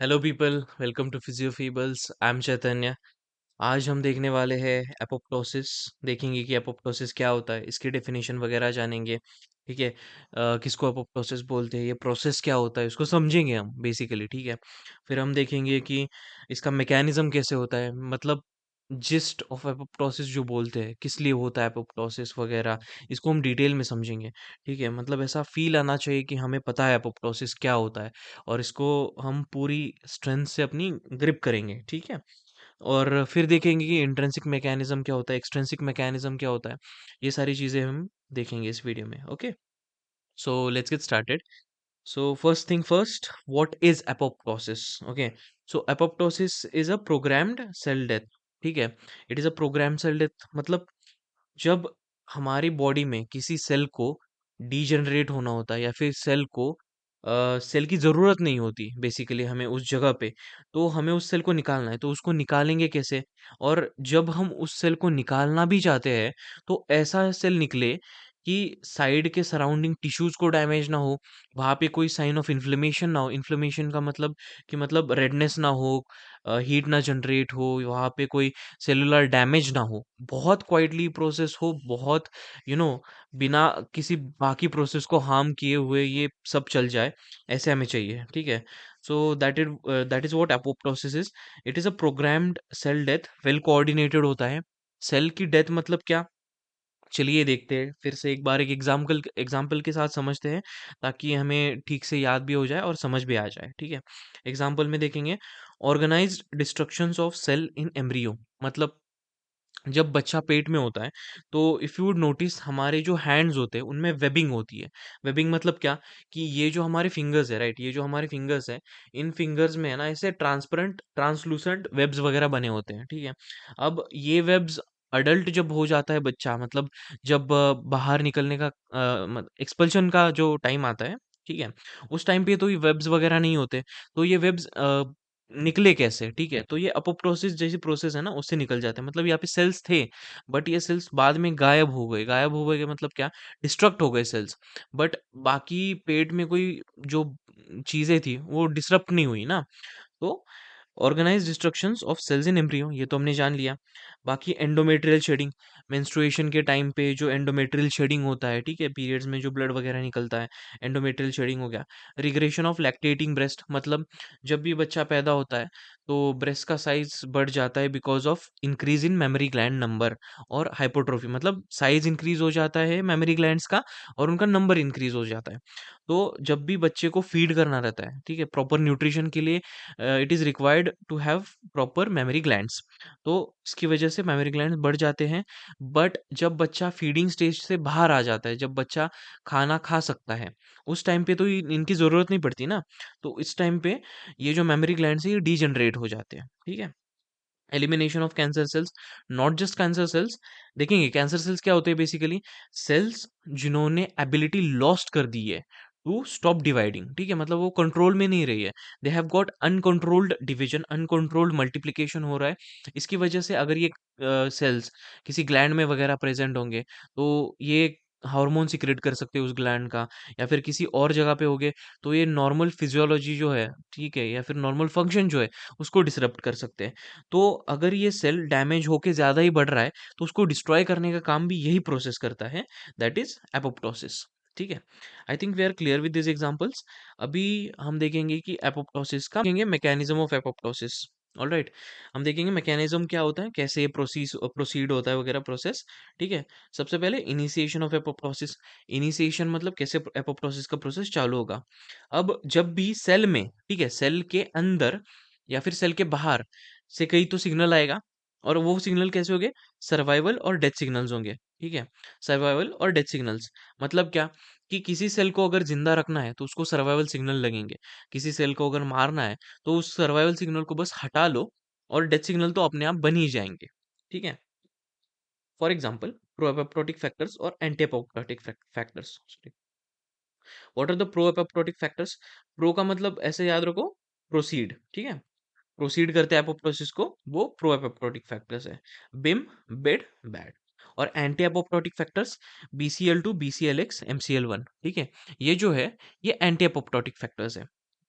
Hello people, welcome to Physio Fables. I am Chaitanya. आज हम देखने वाले हैं एपोप्टोसिस। देखेंगे कि एपोप्टोसिस क्या होता है, इसकी डेफिनेशन वगैरह जानेंगे। ठीक है। किसको एपोप्टोसिस बोलते हैं, ये प्रोसेस क्या होता है, इसको समझेंगे हम बेसिकली। ठीक है। फिर हम देखेंगे कि इसका मैकेनिज्म कैसे होता है, मतलब जिस्ट ऑफ एपोप्टोसिस जो बोलते हैं, किस लिए होता है एपोप्टोसिस वगैरह, इसको हम डिटेल में समझेंगे। ठीक है, मतलब ऐसा फील आना चाहिए कि हमें पता है एपोप्टोसिस क्या होता है और इसको हम पूरी स्ट्रेंथ से अपनी ग्रिप करेंगे। ठीक है। और फिर देखेंगे कि इंट्रिंसिक मैकेनिज्म क्या होता है, एक्सट्रिंसिक मैकेनिज्म क्या होता है। ये सारी चीजें हम देखेंगे इस वीडियो में। Okay, so let's get started. So first thing first, what is apoptosis? Okay, so apoptosis is a programmed cell death. ठीक है। It is a program cell death, मतलब जब हमारी बॉडी में किसी सेल को डीजनरेट होना होता है या फिर सेल को सेल की जरूरत नहीं होती बेसिकली हमें उस जगह पे, तो हमें उस सेल को निकालना है। तो उसको निकालेंगे कैसे? और जब हम उस सेल को निकालना भी चाहते हैं तो ऐसा सेल निकले कि साइड के सराउंडिंग टिश्यूज को डैमेज ना हो, वहां पे कोई साइन ऑफ इन्फ्लेमेशन ना हो। इन्फ्लेमेशन का मतलब कि मतलब रेडनेस ना हो, हीट ना जनरेट हो, वहां पे कोई सेलुलर डैमेज ना हो, बहुत क्वाइटली प्रोसेस हो, बहुत यू नो बिना किसी बाकी प्रोसेस को हार्म किए हुए ये सब चल जाए, ऐसे हमें चाहिए। ठीक है। So that is what apoptosis is. It is a programmed cell death, well coordinated होता है। सेल की डेथ मतलब क्या, चलिए देखते हैं फिर से एक बार, एक एग्जाम्पल के साथ समझते हैं, ताकि हमें ठीक से याद भी हो जाए और समझ भी आ जाए। ठीक है। एग्जाम्पल में देखेंगे, organised destructions of cell in embryo, मतलब जब बच्चा पेट में होता है तो इफ यू वुड नोटिस हमारे जो हैंड्स होते हैं उनमें वेबिंग होती है। वेबिंग मतलब क्या, कि ये जो हमारे फिंगर्स है, राइट, ये जो हमारे फिंगर्स है, इन फिंगर्स में है ना ऐसे ट्रांसपेरेंट ट्रांसलूसेंट वेब्स वगैरह बने होते हैं। ठीक है। अब ये वेब्स अडल्ट जब हो जाता है बच्चा, मतलब जब बाहर निकलने का एक्सपल्शन का जो टाइम आता है, ठीक है, उस टाइम पे तो ये वेब्स वगैरह नहीं होते। तो ये वेब्स निकले कैसे? ठीक है, तो ये अपोप्टोसिस जैसी प्रोसेस है ना, उससे निकल जाते हैं। मतलब यहाँ पे सेल्स थे, बट ये सेल्स बाद में गायब हो गए। गायब हो गए का मतलब क्या, डिस्ट्रक्ट हो गए सेल्स। बट बाकी पेट में कोई जो चीजें थी वो डिस्टर्ब नहीं हुई ना। तो organise destructions of cells in embryo, ये तो हमने जान लिया। बाकी एंडोमेट्रियल शेडिंग, मेंस्ट्रुएशन के टाइम पे जो एंडोमेट्रियल शेडिंग होता है, ठीक है, पीरियड्स में जो ब्लड वगैरह निकलता है, एंडोमेट्रियल शेडिंग हो गया। रिग्रेशन ऑफ लैक्टेटिंग ब्रेस्ट, मतलब जब भी बच्चा पैदा होता है तो ब्रेस्ट का साइज बढ़ जाता है because of increase in memory gland number और हाइपोट्रोफी, मतलब साइज इंक्रीज हो जाता है मेमोरी ग्लैंड्स का और उनका नंबर इंक्रीज हो जाता है। तो जब भी बच्चे को फीड करना रहता है, ठीक है, प्रॉपर न्यूट्रिशन के लिए, it is required to have proper memory glands. तो इसकी वजह से मेमोरी ग्लैंड्स बढ़ जाते हैं। बट जब बच्चा फीडिंग स्टेज से बाहर आ जाता है, जब बच्चा खाना खा सकता है, उस टाइम पे तो इनकी जरूरत नहीं पड़ती ना। तो इस टाइम पे ये जो मेमोरी ग्लैंड्स है ये डीजनरेट हो जाते हैं। ठीक है। Elimination of cancer cells, not just cancer cells. देखेंगे कैंसर सेल्स क्या होते हैं, बेसिकली सेल्स जिन्होंने एबिलिटी लॉस्ट कर दी है टू स्टॉप डिवाइडिंग। ठीक है, मतलब वो कंट्रोल में नहीं रही है, they have got uncontrolled division, uncontrolled multiplication हो रहा है। इसकी वजह से अगर ये सेल्स किसी ग्लैंड में वगैरह प्रेजेंट होंगे तो ये हार्मोन सिक्रेट कर सकते हैं उस ग्लैंड का, या फिर किसी और जगह पे होगे तो ये नॉर्मल फिजियोलॉजी जो है, ठीक है, या फिर नॉर्मल फंक्शन जो है उसको डिसरप्ट कर सकते हैं। तो अगर ये सेल डैमेज होके ज़्यादा ही बढ़ रहा है तो उसको डिस्ट्रॉय करने का काम भी यही प्रोसेस करता है, दैट इज एपोप्टोसिस। ठीक है। I think we are clear with this examples. अभी हम देखेंगे कि एपोप्टोसिस का देखेंगे मैकेनिज्म ऑफ एपोप्टोसिस। ऑलराइट, हम देखेंगे मैकेनिज्म क्या होता है, कैसे ये प्रोसीड होता है वगैरह प्रोसेस। ठीक है। सबसे पहले इनिशिएशन ऑफ एपोप्टोसिस। इनिशिएशन मतलब कैसे एपोप्टोसिस का प्रोसेस चालू होगा। अब जब भी सेल में, ठीक है, सेल के अंदर या फिर सेल के बाहर से कहीं तो सिग्नल आएगा, और वो सिग्नल कैसे होंगे, सर्वाइवल और डेथ सिग्नल्स होंगे। ठीक है। सर्वाइवल और डेथ सिग्नल्स मतलब क्या, कि किसी सेल को अगर जिंदा रखना है तो उसको सर्वाइवल सिग्नल लगेंगे। किसी सेल को अगर मारना है तो उस सर्वाइवल सिग्नल को बस हटा लो और डेथ सिग्नल तो अपने आप बन ही जाएंगे। ठीक है। For example, pro apoptotic factors और anti apoptotic factors. What are the pro apoptotic factors? Pro का मतलब ऐसे याद रखो, प्रोसीड। ठीक है, प्रोसीड करते हैं एपोप्टोसिस को, वो प्रो एपोप्टोटिक फैक्टर्स है। बिम, बिड, बैड। और anti apoptotic factors, BCL2, BCLX, MCL1। ठीक है, ये जो है ये एंटी एपोप्टोटिक फैक्टर्स है।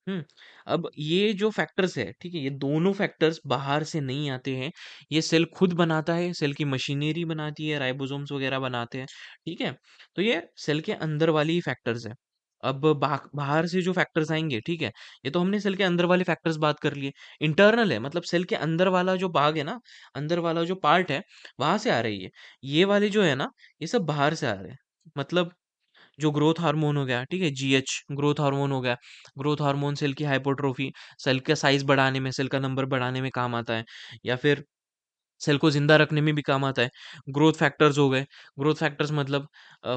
हुँ। अब ये जो फैक्टर्स है, ठीक है? ये दोनों फैक्टर्स बाहर से नहीं आते हैं, ये सेल खुद बनाता है, सेल की मशीनरी बनाती है, राइबोसोम्स वगैरह बनाते हैं, ठीक है? तो ये सेल के अंदर वाली ही फैक्टर्स हैं। अब बाहर से जो फैक्टर्स आएँगे, ठीक है? ये तो हमने सेल के अंदर वाले फैक्टर्स बात कर लिए। इंटरनल है मतलब सेल के अंदर वाला जो भाग है ना, अंदर वाला जो पार्ट है, वहाँ से आ रही है। ये वाले जो है ना, ये सब बाहर से आ रहे हैं। मतलब जो ग्रोथ हार्मोन हो गया, ठीक है? जीएच ग्रोथ हार्मोन हो गया। ग्रोथ हार्मोन सेल की हाइपरट्रोफी, सेल का साइज़ बढ़ाने में, सेल का नंबर बढ़ाने में काम आता है या फिर सेल को ज़िंदा रखने में भी काम आता है। ग्रोथ फैक्टर्स हो गए, ग्रोथ फैक्टर्स मतलब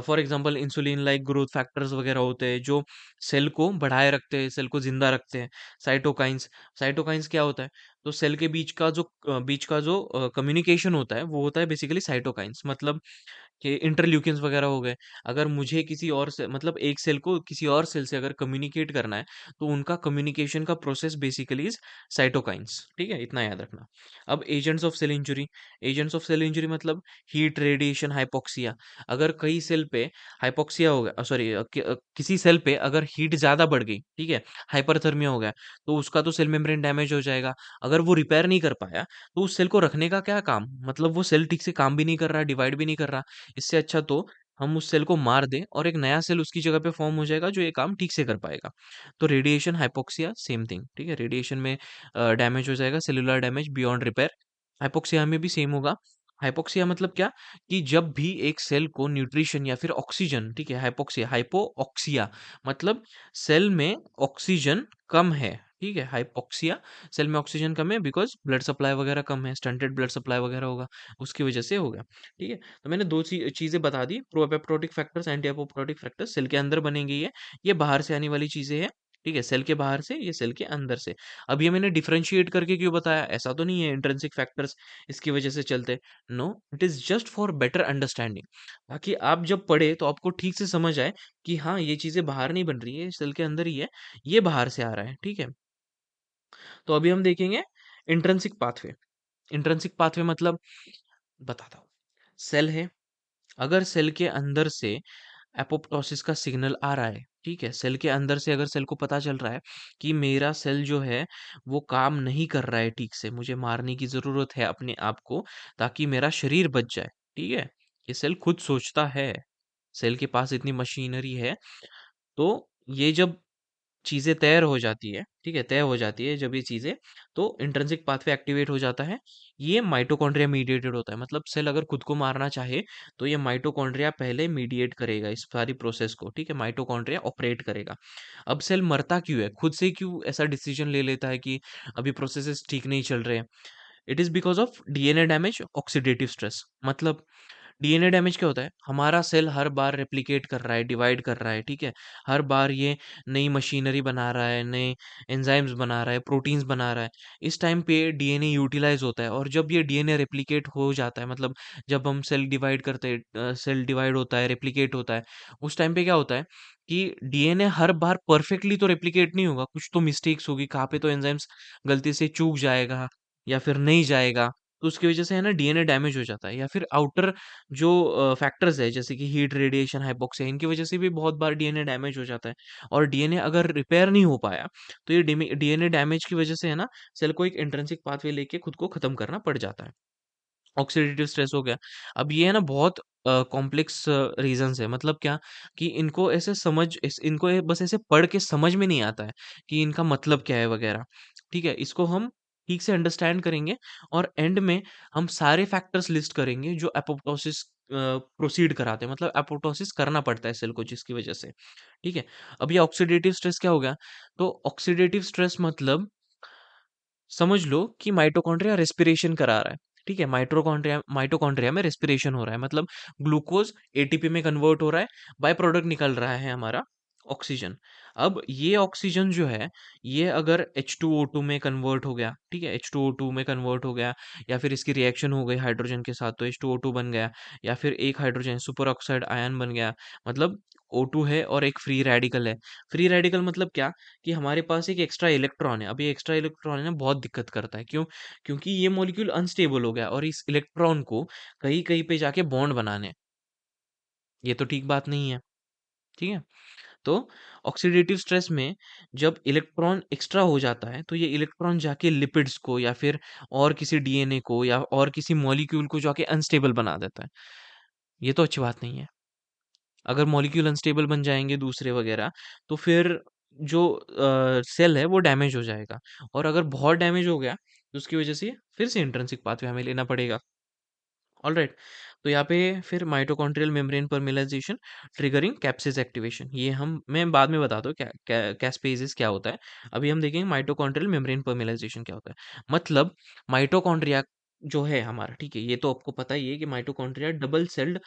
for example insulin like growth factors वगैरह होते हैं जो सेल को बढ़ाए रखते हैं, सेल को ज़िंदा रखते हैं। साइटोकाइन्स, साइटोकाइन्स क्या होता है? तो सेल के बीच का जो कम्युनिकेशन होता है, वो होता है बेसिकली साइटोकाइन्स मतलब कि इंटरल्यूकिन्स वगैरह हो गए। अगर मुझे किसी और से मतलब एक सेल को किसी और सेल से अगर कम्युनिकेट करना है, तो उनका कम्युनिकेशन का प्रोसेस बेसिकली इज़ साइटोकाइन्स, ठीक है? इतना याद रखना। अब एजेंट्स ऑफ सेल इंजरी मतलब हीट, रेडिएशन, हाइपोक्सिया। अगर कई सेल पे हाइपोक्सिया हो गया सॉरी किसी सेल पे अगर हीट ज़्यादा बढ़ गई, ठीक है? हाइपरथर्मिया हो गया, तो उसका तो सेल मेम्ब्रेन डैमेज हो जाएगा। अगर वो रिपेयर नहीं कर पाया, तो उस सेल को रखने का क्या काम? मतलब वो सेल ठीक से काम भी नहीं कर रहा, डिवाइड भी नहीं कर रहा। इससे अच्छा तो हम उस सेल को मार दें और एक नया सेल उसकी जगह पे फॉर्म हो जाएगा जो ये काम ठीक से कर पाएगा। तो रेडिएशन, हाइपोक्सिया सेम थिंग, ठीक है? रेडिएशन में डैमेज हो जाएगा, cellular damage beyond repair. Hypoxia में भी सेम होगा। हाइपोक्सिया मतलब क्या? कि जब भी एक सेल को न्यूट्रिशन या फिर ऑक्सीजन, ठीक है? हाइपोऑक्सिया मतलब सेल में ऑक्सीजन कम है, ठीक है? हाइपोक्सिया सेल में ऑक्सीजन कम है बिकॉज़ ब्लड सप्लाई वगैरह कम है, स्टंटेड ब्लड सप्लाई वगैरह होगा, उसकी वजह से होगा, ठीक है? तो मैंने 2 चीज़ें बता दी, pro apoptotic factors, anti apoptotic factors cell के अंदर बनेंगे ये बाहर से आने वाली चीज़ें हैं, ठीक है? सेल के बाहर से, ये सेल के अंदर से। अब ये मैंने डिफरेंशिएट करके क्यों बताया? ऐसा तो नहीं है इंट्रिंसिक फैक्टर्स इसकी वजह से चलते। No, it is just for better understanding ताकि आप जब पढ़े तो आपको ठीक से समझ आए कि हाँ, ये चीज़ें बाहर नहीं बन रही है, सेल के अंदर ही है, ये बाहर से आ रहा है, ठीक है? तो अभी हम देखेंगे इंट्रिंसिक पाथवे। इंट्रिंसिक पाथवे मतलब बताता हूँ। सेल है, अगर सेल के अंदर से एपोप्टोसिस का सिग्नल आ रहा है, ठीक है? सेल के अंदर से अगर सेल को पता चल रहा है कि मेरा सेल जो है वो काम नहीं कर रहा है ठीक से, मुझे मारने की ज़रूरत है अपने आप को ताकि मेरा शरीर बच जाए, ठीक है? ये सेल खुद सोचता है, सेल के पास इतनी मशीनरी है, तो ये जब चीज़ें तैयार हो जाती है, ठीक है? तय हो जाती है जब ये चीज़ें, तो इंट्रिंसिक पाथवे एक्टिवेट हो जाता है। ये माइटोकॉन्ड्रिया मीडिएटेड होता है। मतलब सेल अगर खुद को मारना चाहे, तो ये माइटोकॉन्ड्रिया पहले मीडिएट करेगा इस सारी प्रोसेस को, ठीक है? माइटोकॉन्ड्रिया ऑपरेट करेगा। अब सेल मरता क्यों है? खुद से क्यों ऐसा डिसीजन ले लेता है कि अभी प्रोसेसेस ठीक नहीं चल रहे हैं? It is because of DNA damage, oxidative stress. मतलब डीएनए डैमेज क्या होता है? हमारा सेल हर बार रेप्लिकेट कर रहा है, डिवाइड कर रहा है, ठीक है? हर बार ये नई मशीनरी बना रहा है, नए एंजाइम्स बना रहा है, प्रोटीन्स बना रहा है। इस टाइम पे डीएनए यूटिलाइज़ होता है और जब ये डीएनए रेप्लिकेट हो जाता है मतलब जब हम सेल डिवाइड करते हैं सेल डिवाइड होता है, रेप्लिकेट होता है, उस टाइम पे क्या होता है कि डीएनए हर बार परफेक्टली तो रेप्लिकेट नहीं होगा, कुछ तो मिस्टेक्स होगी, कहाँ पे तो एंजाइम्स गलती से चूक जाएगा या फिर नहीं जाएगा। तो उसकी वजह से है ना डीएनए डैमेज हो जाता है या फिर आउटर जो फैक्टर्स है जैसे कि हीट, रेडिएशन, हाइपोक्सिया इनकी वजह से भी बहुत बार डीएनए डैमेज हो जाता है और डीएनए अगर रिपेयर नहीं हो पाया तो ये डीएनए डैमेज की वजह से है ना सेल को एक इंट्रिंसिक पाथवे लेके खुद को खत्म करना पड़ जाता है। ऑक्सीडेटिव स्ट्रेस हो गया। अब ये है ना बहुत कॉम्प्लेक्स रीजंस है मतलब क्या कि इनको ऐसे इनको बस ऐसे पढ़ के समझ में नहीं आता है कि इनका मतलब क्या है वगैरह, ठीक है? इसको हम ठीक से अंडरस्टैंड करेंगे और एंड में हम सारे फैक्टर्स लिस्ट करेंगे जो एपोप्टोसिस प्रोसीड कराते हैं मतलब एपोप्टोसिस करना पड़ता है सेल को जिसकी वजह से, ठीक है? अब ये ऑक्सीडेटिव स्ट्रेस क्या हो गया? तो ऑक्सीडेटिव स्ट्रेस मतलब समझ लो कि माइटोकॉन्ड्रिया रेस्पिरेशन करा रहा है, ठीक है? माइटोकॉन्ड्रिया में रेस्पिरेशन हो रहा है मतलब ग्लूकोज एटीपी में कन्वर्ट हो रहा है, बाय प्रोडक्ट निकल रहा है हमारा ऑक्सीजन। अब ये ऑक्सीजन जो है, ये अगर H2O2 में कन्वर्ट हो गया, ठीक है? H2O2 में कन्वर्ट हो गया या फिर इसकी रिएक्शन हो गई हाइड्रोजन के साथ तो H2O2 बन गया या फिर एक हाइड्रोजन सुपर ऑक्साइड आयन बन गया, मतलब O2 है और एक फ्री रेडिकल है। फ्री रेडिकल मतलब क्या? कि हमारे पास एक एक्स्ट्रा इलेक्ट्रॉन है। अब ये एक्स्ट्रा इलेक्ट्रॉन है ना बहुत दिक्कत करता है। क्यों? क्योंकि ये मॉलिक्यूल अनस्टेबल हो गया और इस इलेक्ट्रॉन को कहीं-कहीं पे जाके बॉन्ड बनाने हैं। ये तो ठीक बात नहीं है। ठीक है? तो ऑक्सीडेटिव स्ट्रेस में जब इलेक्ट्रॉन एक्स्ट्रा हो जाता है तो ये इलेक्ट्रॉन जाके लिपिड्स को या फिर और किसी डीएनए को या और किसी मॉलिक्यूल को जाके अनस्टेबल बना देता है। ये तो अच्छी बात नहीं है। अगर मॉलिक्यूल अनस्टेबल बन जाएंगे दूसरे वगैरह तो फिर जो सेल है वो डैमेज हो जाएगा, और अगर बहुत डैमेज हो गया तो उसकी वजह से फिर से इंट्रिंसिक पाथवे हमें लेना पड़ेगा। ऑलराइट। तो यहाँ पे फिर माइटोकॉन्ड्रियल मेम्ब्रेन परमिलाइजेशन ट्रिगरिंग कैप्सिस एक्टिवेशन, ये हम मैं बाद में बताता हूँ कैस्पेसिस क्या होता है। अभी हम देखेंगे माइटोकॉन्ड्रियल मेम्ब्रेन परमिलाइजेशन क्या होता है। मतलब माइटोकॉन्ड्रिया जो है हमारा, ठीक है, ये तो आपको पता ही है कि माइटोकॉन्ड्रिया डबल सेल्ड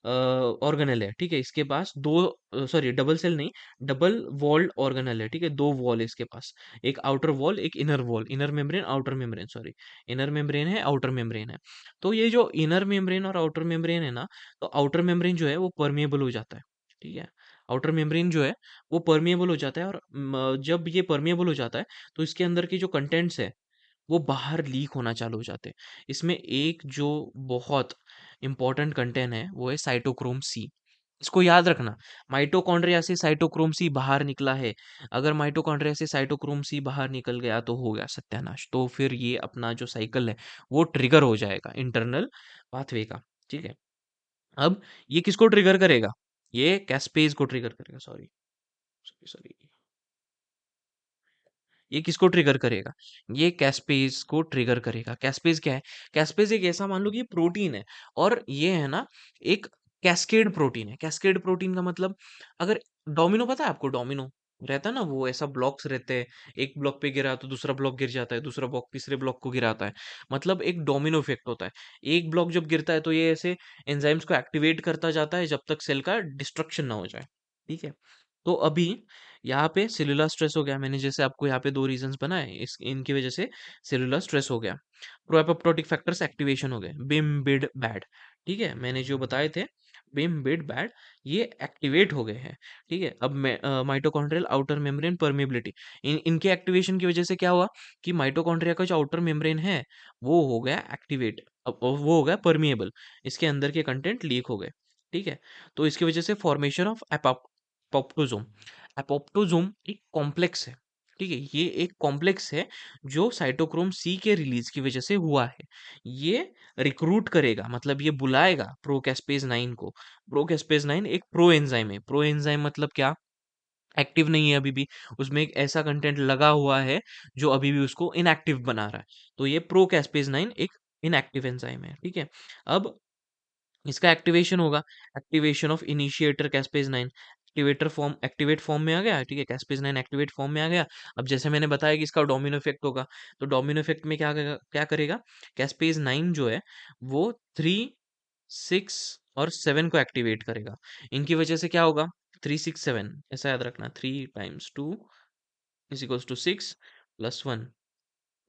ऑर्गेनेल है, ठीक है। इसके पास दो, सॉरी डबल सेल नहीं, डबल वॉल्ड ऑर्गेनेल है, ठीक है। दो वॉल है इसके पास, एक आउटर वॉल एक inner wall, inner membrane outer membrane, sorry inner membrane है आउटर मेम्ब्रेन है। तो ये जो इनर मेम्ब्रेन और आउटर मेम्ब्रेन है ना, तो आउटर मेम्ब्रेन जो है वो परमिएबल हो जाता है, ठीक है। आउटर मेम्ब्रेन जो है वो परमिएबल हो जाता है, और जब ये परमिएबल हो जाता है तो इसके अंदर की जो कंटेंट्स है वो बाहर लीक होना चालू हो जाते हैं। इसमें एक जो बहुत इंपॉर्टेंट कंटेंट है वो है साइटोक्रोम सी। इसको याद रखना, माइटोकॉन्ड्रिया से साइटोक्रोम सी बाहर निकला है। अगर माइटोकॉन्ड्रिया से साइटोक्रोम सी बाहर निकल गया तो हो गया सत्यानाश, तो फिर ये अपना जो साइकिल है वो ट्रिगर हो जाएगा इंटरनल पाथवे का, ठीक है। अब ये किसको ट्रिगर करेगा? ये कैस्पेज को ट्रिगर करेगा, सॉरी सॉरी सॉरी। ये किसको ट्रिगर करेगा? ये कैस्पेज को ट्रिगर करेगा। कैस्पेज क्या है? कैस्पेज एक ऐसा मान लो कि प्रोटीन है, और ये है ना एक कैस्केड प्रोटीन है। कैस्केड प्रोटीन का मतलब, अगर डोमिनो पता है आपको, डोमिनो रहता है ना, वो ऐसा ब्लॉक्स रहते हैं, एक ब्लॉक पे गिरा तो दूसरा ब्लॉक गिर जाता है, दूसरा ब्लॉक तीसरे ब्लॉक को गिराता है। मतलब एक डोमिनो इफेक्ट होता है। एक ब्लॉक जब गिरता है तो ये ऐसे एंजाइम्स को एक्टिवेट करता जाता है जब तक सेल का डिस्ट्रक्शन ना हो जाए, ठीक है। तो अभी यहाँ पे सेलुलर स्ट्रेस हो गया, मैंने जैसे आपको यहाँ पे दो रीजंस बनाए, इस इनकी वजह से सेलुलर स्ट्रेस हो गया। प्रोएपोप्टोटिक फैक्टर्स एक्टिवेशन हो गए, बिम बिड बैड, ठीक है, मैंने जो बताए थे बिम बिड बैड, ये एक्टिवेट हो गए हैं, ठीक है। अब माइटोकॉन्ड्रियल आउटर मेम्ब्रेन परमेबिलिटी, इनके एक्टिवेशन की वजह से क्या हुआ कि माइटोकॉन्ड्रिया का जो आउटर मेम्ब्रेन है वो हो गया एक्टिवेट, अब वो हो गया परमिएबल, इसके अंदर के कंटेंट लीक हो गए, ठीक है। तो इसकी वजह से फॉर्मेशन ऑफ एपोप्टोजोम, एपोप्टोजोम एक कॉम्प्लेक्स है, ठीक है। ये एक कॉम्प्लेक्स है जो साइटोक्रोम सी के रिलीज की वजह से हुआ है। ये रिक्रूट करेगा, मतलब ये बुलाएगा प्रोकैस्पेज 9 को। प्रोकैस्पेज 9 एक प्रो एंजाइम है। प्रो एंजाइम मतलब क्या? एक्टिव नहीं है अभी भी, उसमें एक ऐसा कंटेंट लगा हुआ है जो अभी भी उसको इनएक्टिव बना रहा है। तो ये प्रोकैस्पेज 9 एक इनएक्टिव एंजाइम है, ठीक है। अब इसका एक्टिवेशन होगा, activation of initiator caspase 9, activator form activate form में आ गया, ठीक है। कैस्पेज 9 एक्टिवेट फॉर्म में आ गया। अब जैसे मैंने बताया कि इसका डोमिनो इफेक्ट होगा, तो डोमिनो इफेक्ट में क्या करेगा? कैस्पेज 9 जो है वो 3, 6 और 7 को एक्टिवेट करेगा। इनकी वजह से क्या होगा? 3, 6, 7, ऐसा याद रखना, 3 times 2 is equals to 6 plus 1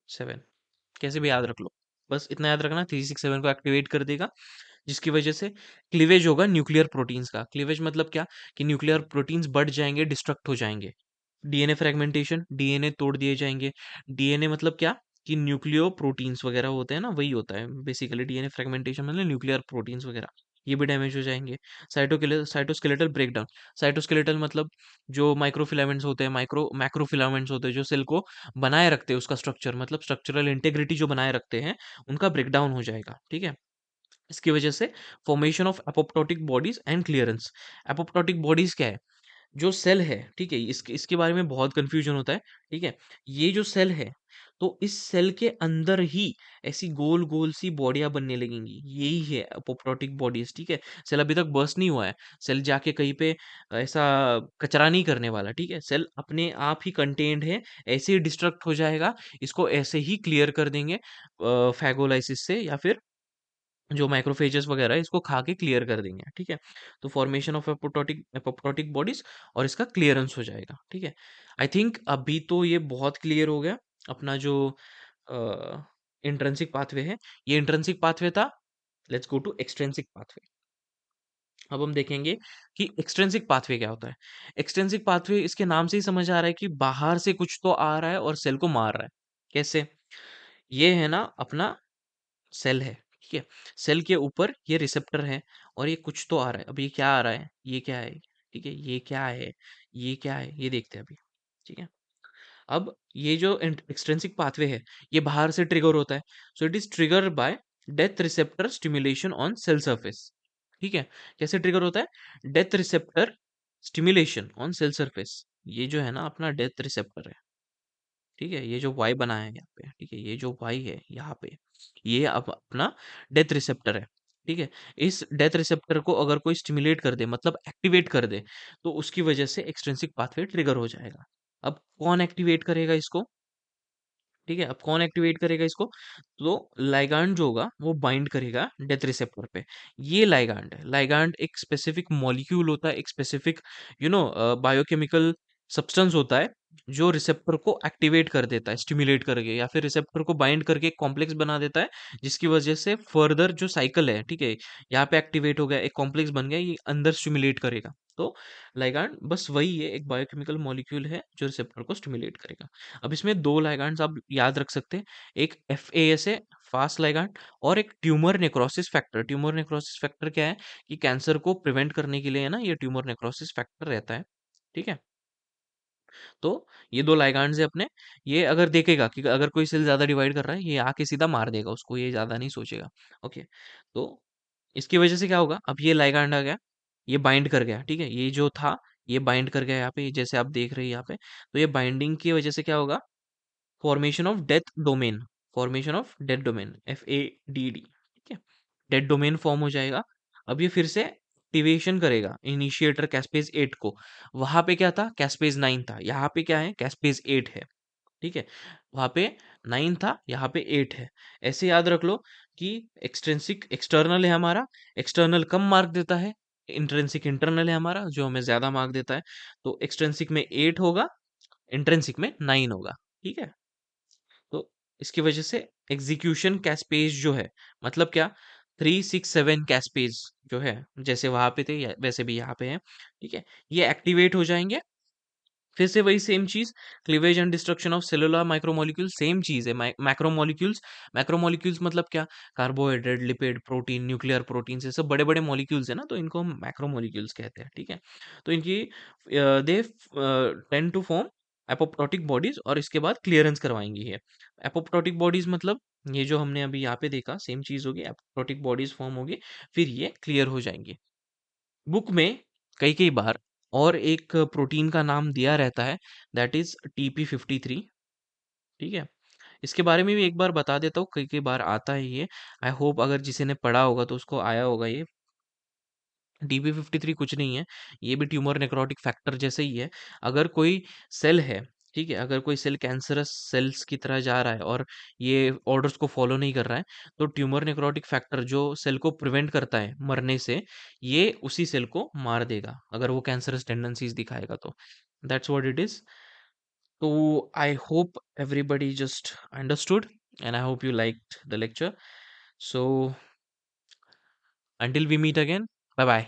7, कैसे भी याद रख लो, बस इतना याद रखना, 3, 6, 7 को एक्टिवेट कर देगा, जिसकी वजह से क्लीवेज होगा न्यूक्लियर प्रोटीन्स का। क्लीवेज मतलब क्या? कि न्यूक्लियर प्रोटीन्स बढ़ जाएंगे, डिस्ट्रक्ट हो जाएंगे। डीएनए फ्रेगमेंटेशन, डीएनए तोड़ दिए जाएंगे। डीएनए मतलब क्या? कि न्यूक्लियो प्रोटीन्स वगैरह होते हैं ना, वही होता है बेसिकली डीएनए फ्रेगमेंटेशन, मतलब न्यूक्लियर प्रोटीन्स वगैरह, ये भी डैमेज हो जाएंगे। साइटोस्केलेटल ब्रेकडाउन, साइटोस्केलेटल मतलब जो माइक्रोफिलामेंट्स होते हैं, मैक्रोफिलामेंट्स होते हैं जो सेल को बनाए रखते हैं, उसका स्ट्रक्चर मतलब स्ट्रक्चरल इंटेग्रिटी जो बनाए रखते हैं, उनका ब्रेकडाउन हो जाएगा, ठीक है। इसकी वजह से formation of apoptotic bodies and clearance. Apoptotic bodies क्या है? जो सेल है, ठीक है, इसके बारे में बहुत कंफ्यूजन होता है, ठीक है। ये जो सेल है, तो इस सेल के अंदर ही ऐसी गोल गोल सी बॉडियां बनने लगेंगी, यही है एपोप्टोटिक बॉडीज, ठीक है। सेल अभी तक बर्स्ट नहीं हुआ है, सेल जाके कहीं पे ऐसा कचरा नहीं करने वाला, ठीक है। सेल अपने आप ही कंटेन्ड है, ऐसे ही डिस्ट्रक्ट हो जाएगा, इसको ऐसे ही क्लियर कर देंगे फैगोलाइसिस से, या फिर जो माइक्रोफेजेस वगैरह है इसको खा के क्लियर कर देंगे, ठीक है। तो फॉर्मेशन ऑफ एपोप्टोटिक बॉडीज और इसका क्लियरेंस हो जाएगा, ठीक है। आई थिंक अभी तो ये बहुत क्लियर हो गया अपना जो इंट्रिंसिक पाथवे है। ये इंट्रिंसिक पाथवे था। Let's go to extrinsic pathway. अब हम देखेंगे कि एक्सट्रिंसिक पाथवे क्या होता है। एक्सट्रिंसिक पाथवे इसके नाम से ही समझ आ रहा है कि बाहर से कुछ तो आ रहा है और सेल को मार रहा है। कैसे? ये है ना अपना सेल है, ठीक है। सेल के ऊपर ये रिसेप्टर है और ये कुछ तो आ रहा है। अब ये क्या आ रहा है? ये क्या है? ठीक है, ये क्या है? ये क्या है ये देखते हैं अभी। ठीक है, अब ये जो एक्सट्रिंसिक पाथवे है ये बाहर से ट्रिगर होता है, so it is trigger by death receptor stimulation on sale surface. ठीक है, कैसे ट्रिगर होता है? Death receptor stimulation on sale surface. ये जो है ना अपना डेथ रिसेप्टर है। ठीक है, ये जो वाई बना है यहाँ पे, ठीक है, ये जो वाई है यहाँ पे, ये अब अपना डेथ रिसेप्टर है। ठीक है, इस डेथ रिसेप्टर को अगर कोई स्टिमुलेट कर दे मतलब एक्टिवेट कर दे, तो उसकी वजह से एक्सट्रिंसिक पाथवे ट्रिगर हो जाएगा। अब कौन एक्टिवेट करेगा इसको? ठीक है, अब कौन एक्टिवेट करेगा इसको? तो लाइगांड जो होगा वो बाइंड करेगा डेथ रिसेप्टर पे। ये लाइगांड है, लाइगांड एक स्पेसिफिक मॉलिक्यूल होता है, एक स्पेसिफिक बायोकेमिकल सब्सटेंस होता है जो रिसेप्टर को एक्टिवेट कर देता है स्टिमुलेट करके, या फिर रिसेप्टर को बाइंड करके एक कॉम्प्लेक्स बना देता है, जिसकी वजह से फर्दर जो साइकिल है, ठीक है, यहाँ पे एक्टिवेट हो गया, एक कॉम्प्लेक्स बन गया, ये अंदर स्टिमुलेट करेगा। तो लाइगांड बस वही है, एक बायोकेमिकल मॉलिक्यूल है जो रिसेप्टर को स्टिमुलेट करेगा। अब इसमें दो लाइगैंड्स आप याद रख सकते हैं, एक FAS है, फास्ट लाइगैंड, और एक tumour necrosis factor. Tumour necrosis factor क्या है कि कैंसर को प्रिवेंट करने के लिए है ना, ये ट्यूमर नेक्रोसिस फैक्टर रहता है। ठीक है, तो ये दो लाइगैंड्स है अपने। ये अगर देखेगा कि अगर कोई सेल ज्यादा डिवाइड कर रहा है, ये आके सीधा मार देगा उसको, ये ज्यादा नहीं सोचेगा। ओके, तो इसकी वजह से क्या होगा, अब ये लाइगैंड आ गया, ये बाइंड कर गया। ठीक है, ये जो था ये बाइंड कर गया यहाँ पे, जैसे आप देख रहे हैं यहाँ पे। तो ये बाइंडिंग की वजह से क्या होगा? Formation of death domain, formation of death domain, FADD। ठीक है, डेथ डोमेन फॉर्म हो जाएगा। अब ये फिर से एक्टिवेशन करेगा इनिशिएटर कैस्पेज 8 को। वहां पे क्या था? कैस्पेज 9 था। यहाँ पे क्या है? कैस्पेज 8 है। ठीक है, वहां पे 9 था, यहाँ पे 8 है। ऐसे याद रख लो कि एक्सट्रिंसिक एक्सटर्नल है हमारा, एक्सटर्नल कम मार्क देता है, इंट्रिंसिक इंटरनल है हमारा जो हमें ज्यादा मार्क देता है। तो एक्सट्रिंसिक में 8 होगा, इंट्रिंसिक में 9 होगा। ठीक है, तो इसकी वजह से एग्जीक्यूशन कैस्पेज जो है, मतलब क्या, 3 6 7 कैस्पेज जो है, जैसे वहां पे थे वैसे भी यहाँ पे है। ठीक है, ये एक्टिवेट हो जाएंगे। फिर से वही सेम चीज, cleavage and destruction of cellular micromolecule, same चीज है। मैक्रोमोलिक्यूल्स, मैक्रोमोलिक्यूल्स मतलब क्या? Carbohydrate, lipid, protein, nuclear protein, ये सब बड़े बड़े मॉलिक्यूल्स है ना, तो इनको हम मैक्रोमोलिक्यूल्स कहते हैं। ठीक है, तो इनकी they tend to form apoptotic bodies, और इसके बाद क्लियरेंस करवाएंगी ये एपोप्टोटिक बॉडीज। मतलब ये जो हमने अभी यहाँ पे देखा सेम चीज होगी, एपोप्टोटिक बॉडीज फॉर्म होगी, फिर ये क्लियर हो जाएंगे। बुक में कई कई बार और एक प्रोटीन का नाम दिया रहता है, दैट इज TP53। ठीक है, इसके बारे में भी एक बार बता देता हूँ, कई कई बार आता है ये। आई होप अगर जिसे ने पढ़ा होगा तो उसको आया होगा ये। TP53 कुछ नहीं है, ये भी ट्यूमर नेक्रोटिक फैक्टर जैसे ही है। अगर कोई सेल है, ठीक है, अगर कोई सेल कैंसरस सेल्स की तरह जा रहा है और ये ऑर्डर्स को फॉलो नहीं कर रहा है, तो ट्यूमर नेक्रोटिक फैक्टर जो सेल को प्रिवेंट करता है मरने से, ये उसी सेल को मार देगा अगर वो कैंसरस टेंडेंसीज दिखाएगा तो। That's what it is. तो I hope everybody just understood, and I hope you liked the lecture. So until we meet again, bye bye.